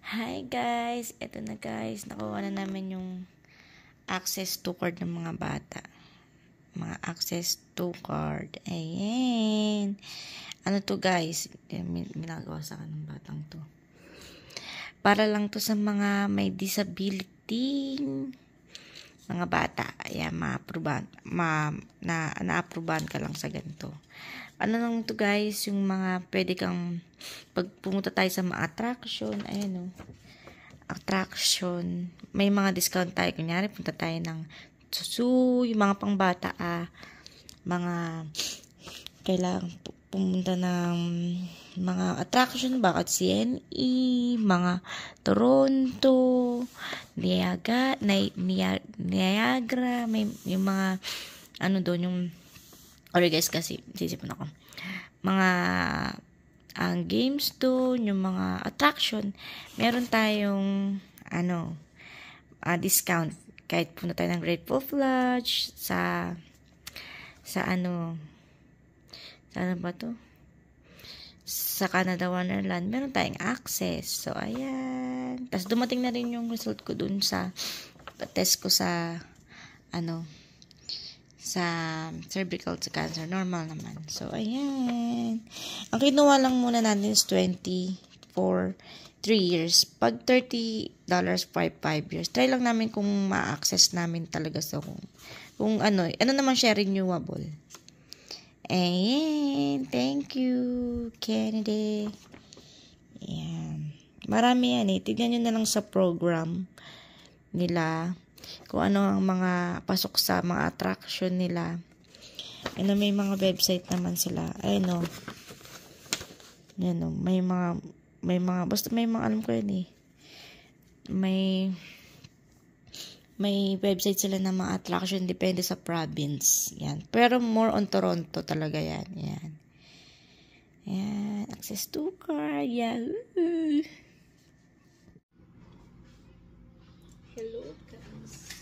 Hi guys! Ito na guys, nakuha na namin yung access to card ng mga bata. Mga access to card. Ayan. Ano to guys? Ginagawa sa akin ng batang to. Para lang to sa mga may disability. Mga bata. Ayan, na-approvean ka lang sa ganito. Ano lang to guys, yung mga pwede kang pag pumunta tayo sa mga attraction, ayan o. Attraction, may mga discount tayo. Kunyari, punta tayo ng zoo, yung mga pangbata, mga kailangan pumunta ng mga attraction, bakit CNE, mga Toronto, Niagara, may yung mga ano doon, yung guys, kasi sisipon ako. Mga ang games doon, yung mga attraction, meron tayong discount. Kahit punta tayo ng Grateful Lodge, sa ano ba to? Sa Canada Wonderland, meron tayong access. So, ayan. Tapos, dumating na rin yung result ko dun sa test ko sa sa cervical cancer. Normal naman. So, ayan. Ang kinuha lang muna natin is 20 for 3 years. Pag $30, 5 years. Try lang namin kung ma-access namin talaga sa kung ano naman siya renewable. Ayan. Thank you, Kennedy. Ayan. Marami yan eh. Tignan nyo na lang sa program nila kung ano ang mga pasok sa mga attraction nila. May mga website naman sila. Ayun o. May mga, basta may mga, alam ko yun eh. May website sila na mga attraction, depende sa province. Yan. Pero more on Toronto talaga yan. Yan. Yan. Access to card. Yahoo! Hello guys.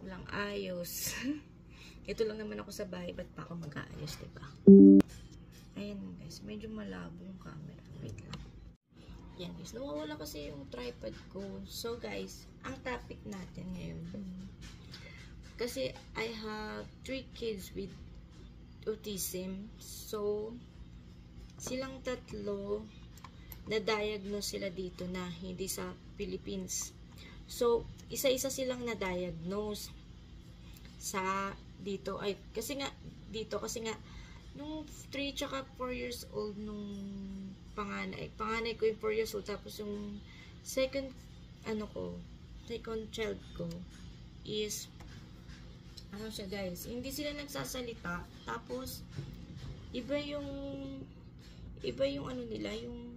Walang ayos. Ito lang naman ako sa bahay, ba't pa ako mag-aayos, diba? Ayan guys, medyo malabo yung camera. Wait lang. Yan guys, nawawala kasi yung tripod ko. So guys, ang topic natin ngayon, kasi I have 3 kids with autism. So, silang tatlo, na-diagnose sila dito na hindi sa Philippines. So, isa-isa silang na-diagnose sa dito. Kasi nga nung 3 tsaka 4 years old nung panganay ko yung 4 years old, tapos yung second child ko is siya guys, hindi sila nagsasalita, tapos iba yung nila, yung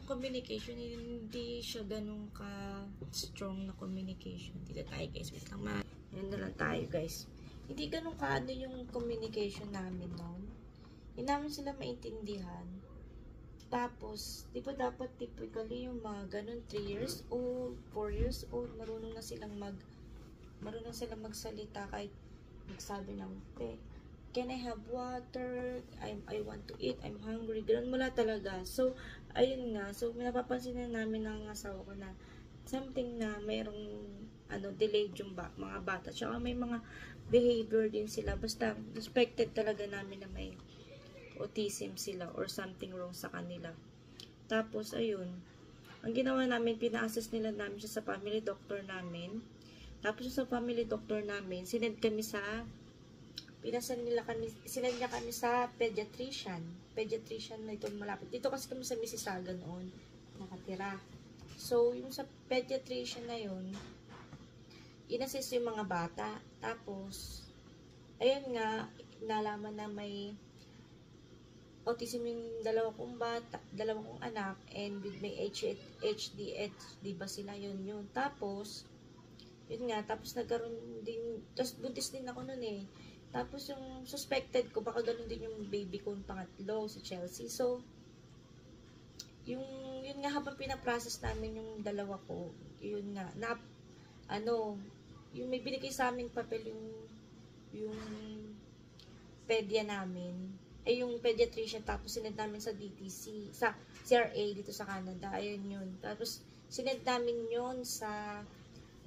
communication, hindi siya ganun ka strong na communication. Dito tayo guys, wait lang, yan na lang tayo guys. Hindi ganun ka yung communication namin noon. Hindi namin sila maintindihan. Tapos, di ba dapat typically yung mga ganun 3 years old, 4 years old, marunong silang magsalita, kahit magsabi ng can I have water? I want to eat. I'm hungry. Ganun mula talaga. So, ayun nga. So, napapansin na namin ng asawa ko na something na mayroong delayed yung mga bata. Tsaka may mga behavior din sila. Basta, suspected talaga namin na may autism sila or something wrong sa kanila. Tapos, ayun. Ang ginawa namin, pina-assess nila namin siya sa family doctor namin. Tapos, sa family doctor namin, sinend niya kami sa pediatrician na ito malapit. Dito kasi kami sa Mississauga noon nakatira. So, yung sa pediatrician na yun, inassess yung mga bata. Tapos, ayun nga, nalaman na may autism yung dalawa kong anak, and with may HDHD ba sila, yun. Tapos, yun nga, tapos nagkaroon din, tapos buntis din ako nun eh. Tapos yung suspected ko, baka ganun din yung baby ko pangatlo, si Chelsea. So, yun nga, habang pinaprocess namin yung dalawa ko, yun nga, yung may binigay sa aming papel yung pedya namin, ay yung pediatrician, tapos sinend namin sa DTC, sa CRA dito sa Canada, ayun yun. Tapos sinend namin yun sa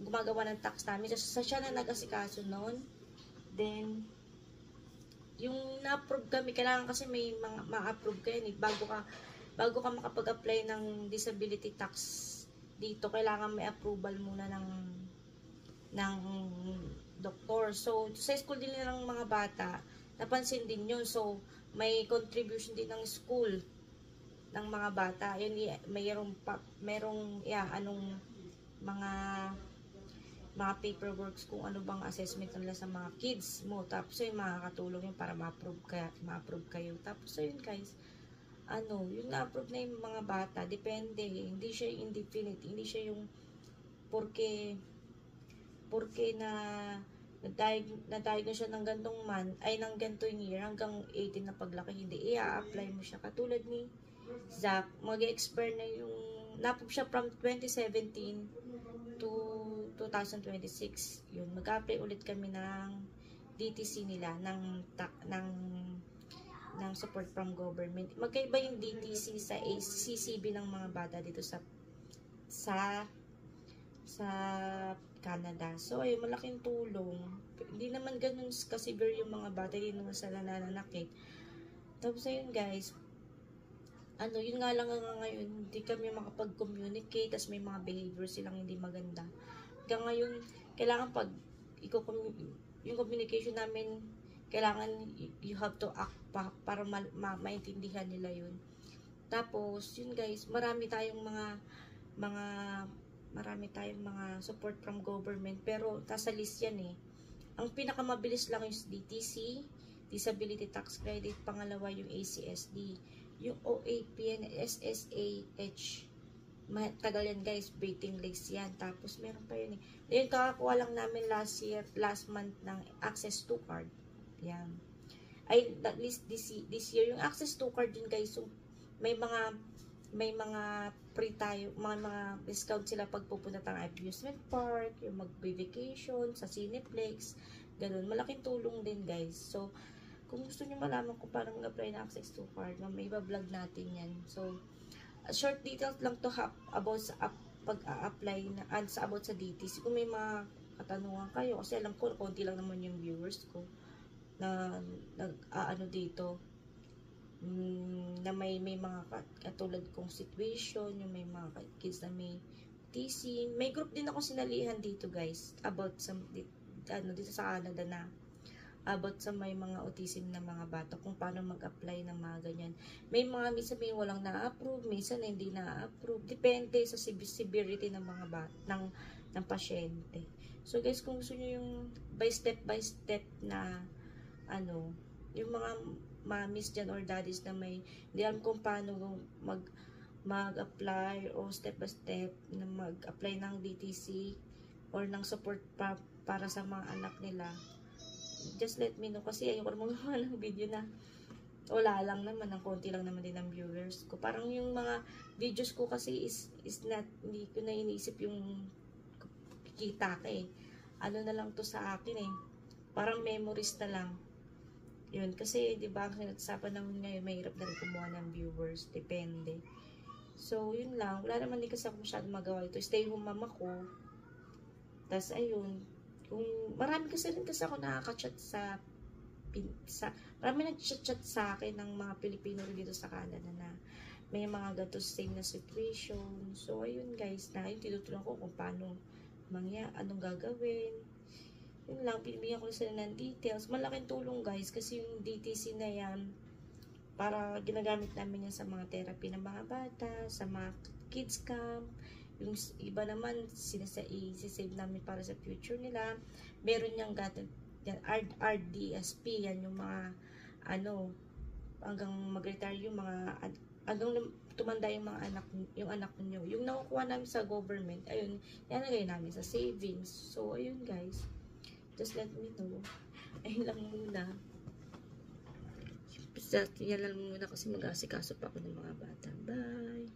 gumagawa ng tax namin. So, sa siya na nag-asikaso noon. Then, yung na-approve kami, kailangan kasi may mga ma-approve kayo eh. Bago ka makapag-apply ng disability tax dito, kailangan may approval muna ng doktor. So, sa school din ng mga bata, napansin din yun. So, may contribution din ng school ng mga bata. Yun, merong anong mga paperworks kung ano bang assessment nila sa mga kids mo. Tapos yun, makakatulong yun para ma-approve kayo. Tapos yun guys, yung na-approve na yung mga bata, depende. Hindi siya indefinite. Hindi siya yung porke na-diagnose siya ng gantong ng gantong year, hanggang 18 na paglaki, hindi i-apply mo siya. Katulad ni Zach, mag-expire na yung, na-approve siya from 2017 to 2026. Yun, mag-apply ulit kami ng DTC nila, ng support from government. Magkaiba yung DTC sa CCB ng mga bata dito sa Canada. So, ayun, malaking tulong. Hindi naman ganun ka-severe yung mga bata, hindi naman sila nananakit. Tapos, ayun guys, yun nga lang ngayon, hindi kami makapag-communicate, tapos may mga behavior silang hindi maganda. Hanggang ngayon, kailangan yung communication namin, kailangan you have to act para maintindihan nila yun. Tapos, yun guys, marami tayong mga support from government, pero nasa list yan eh. Ang pinakamabilis lang yung DTC, Disability Tax Credit, pangalawa yung ACSD, yung OAPN, SSAH, tagal yan guys, waiting list yan. Tapos meron pa yun eh. Yung kakakuha lang namin last month ng Access to Card. Yan. Ay, at least this year, yung Access to Card yun guys, so may mga free tayo, mga discount sila pag pupunta tayong amusement park, yung mag-vacation sa Cineplex, ganun. Malaking tulong din guys. So, kung gusto niyo malaman kung paano mag-apply ng Access to Card, may iba-vlog natin yan. So, short details lang to about sa pag-a-apply about sa DTC. Kung may mga katanungan kayo, kasi alam ko, konti lang naman yung viewers ko na dito, na may mga katulad kong situation, yung may mga kids na may TC. May group din ako sinalihan dito guys, about sa dito sa Canada na about sa may mga autism na mga bata, kung paano mag-apply ng mga ganyan. May mga minsan may walang na-approve, minsan hindi na-approve. Depende sa severity ng mga ng pasyente. So guys, kung gusto niyo yung by step na yung mga mommies dyan or daddies na may hindi alam kung paano mag-apply o step by step na mag-apply ng DTC or ng support para sa mga anak nila, just let me know, kasi ayoko naman gumawa ng video na wala lang naman, ng konti lang naman din ang viewers ko. Parang yung mga videos ko kasi is not, hindi ko na iniisip yung kikita ka eh. Na lang to sa akin eh. Parang memories na lang. Yun, kasi di ba sa panahon ngayon, mahirap na rin kumuha ng viewers. Depende. So, yun lang. Wala naman din kasi ako masyadong magawa ito. Stay home mama ko. Tapos, ayun. Marami kasi rin kasi ako nakaka-chat marami nag-chat sa akin ng mga Pilipino rin dito sa Canada na may mga gato same na situation. So, ayun guys, yung tinutulungan ko kung paano anong gagawin. Yun lang, pinibigyan ko sila ng details. Malaking tulong guys, kasi yung DTC na yan, para ginagamit namin yan sa mga therapy ng mga bata, sa mga kids camp. Yung iba naman, sisave namin para sa future nila. Meron niyang RDSP, yan yung mga, hanggang mag-retire yung mga, hanggang tumanda yung mga anak niyo. Yung nakukuha namin sa government, ayun, yanagay namin sa savings. So, ayun guys, just let me know. Ayun lang muna. Yan lang muna kasi mag-asikaso pa ako ng mga bata. Bye!